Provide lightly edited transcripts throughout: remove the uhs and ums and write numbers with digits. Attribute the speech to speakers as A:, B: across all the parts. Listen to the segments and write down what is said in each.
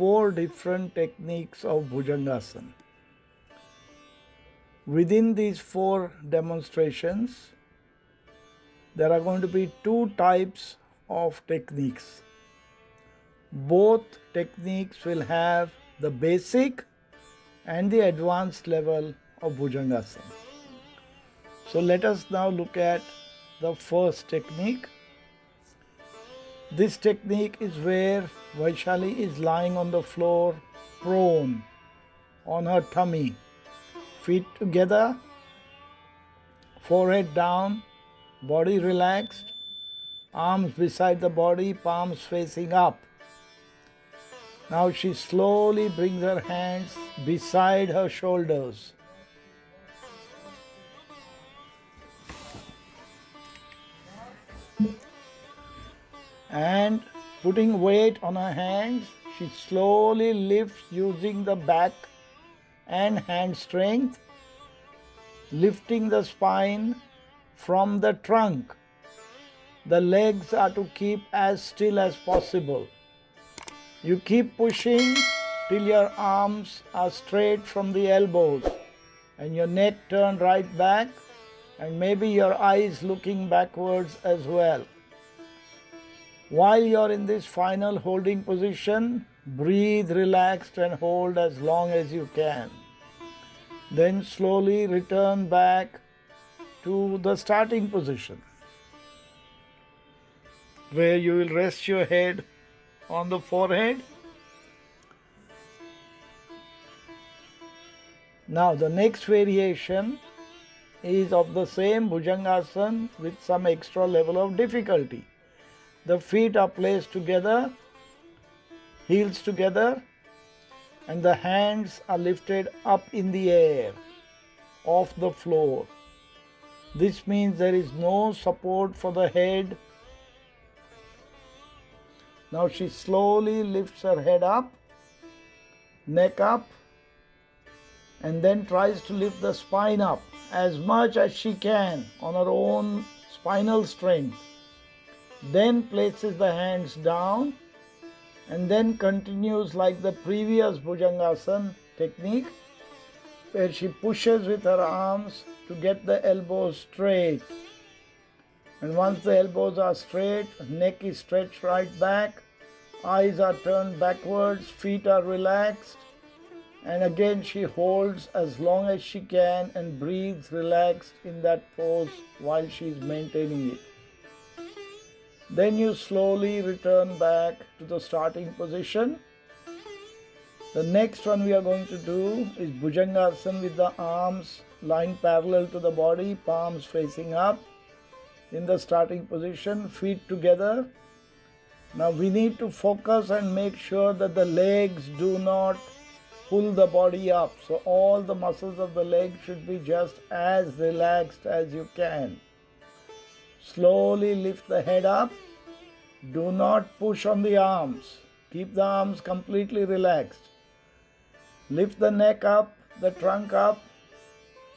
A: 4 different techniques of Bhujangasana. Within these 4 demonstrations, there are going to be 2 types of techniques. Both techniques will have the basic and the advanced level of Bhujangasana. So let us now look at the first technique. This technique is where Vaishali is lying on the floor, prone, on her tummy, feet together, forehead down, body relaxed, arms beside the body, palms facing up. Now she slowly brings her hands beside her shoulders. And putting weight on her hands, she slowly lifts using the back and hand strength, lifting the spine from the trunk. The legs are to keep as still as possible. You keep pushing till your arms are straight from the elbows and your neck turned right back, and maybe your eyes looking backwards as well. While you're in this final holding position, breathe relaxed and hold as long as you can. Then slowly return back to the starting position, where you will rest your head on the forehead. Now the next variation is of the same Bhujangasana with some extra level of difficulty. The feet are placed together, heels together, and the hands are lifted up in the air, off the floor. This means there is no support for the head. Now she slowly lifts her head up, neck up, and then tries to lift the spine up as much as she can on her own spinal strength. Then places the hands down and then continues like the previous Bhujangasana technique, where she pushes with her arms to get the elbows straight. And once the elbows are straight, neck is stretched right back, eyes are turned backwards, feet are relaxed, and again she holds as long as she can and breathes relaxed in that pose while she is maintaining it. Then you slowly return back to the starting position. The next one we are going to do is Bhujangasana with the arms lying parallel to the body, palms facing up in the starting position, feet together. Now we need to focus and make sure that the legs do not pull the body up. So all the muscles of the leg should be just as relaxed as you can. Slowly lift the head up. Do not push on the arms. Keep the arms completely relaxed. Lift the neck up, the trunk up,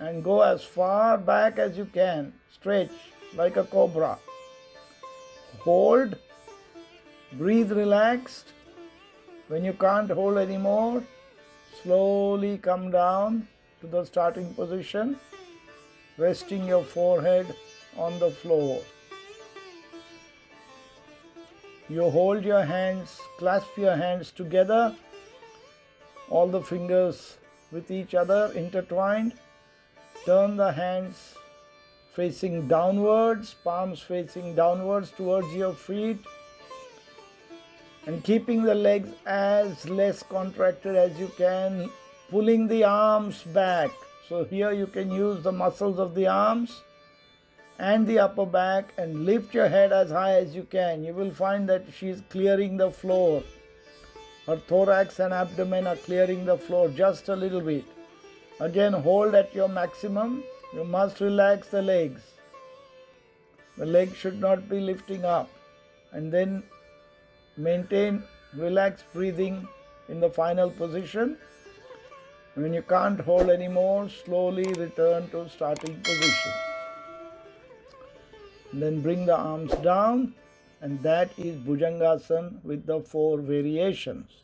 A: and go as far back as you can. Stretch like a cobra. Hold. Breathe relaxed. When you can't hold anymore, slowly come down to the starting position, resting your forehead on the floor. You hold your hands, clasp your hands together, all the fingers with each other intertwined. Turn the hands facing downwards, palms facing downwards towards your feet, and keeping the legs as less contracted as you can, pulling the arms back. So here you can use the muscles of the arms and the upper back and lift your head as high as you can. You will find that she is clearing the floor. Her thorax and abdomen are clearing the floor just a little bit. Again, hold at your maximum. You must relax the legs. The legs should not be lifting up. And then maintain relaxed breathing in the final position. When you can't hold anymore, slowly return to starting position. And then bring the arms down, and that is Bhujangasana with the 4 variations.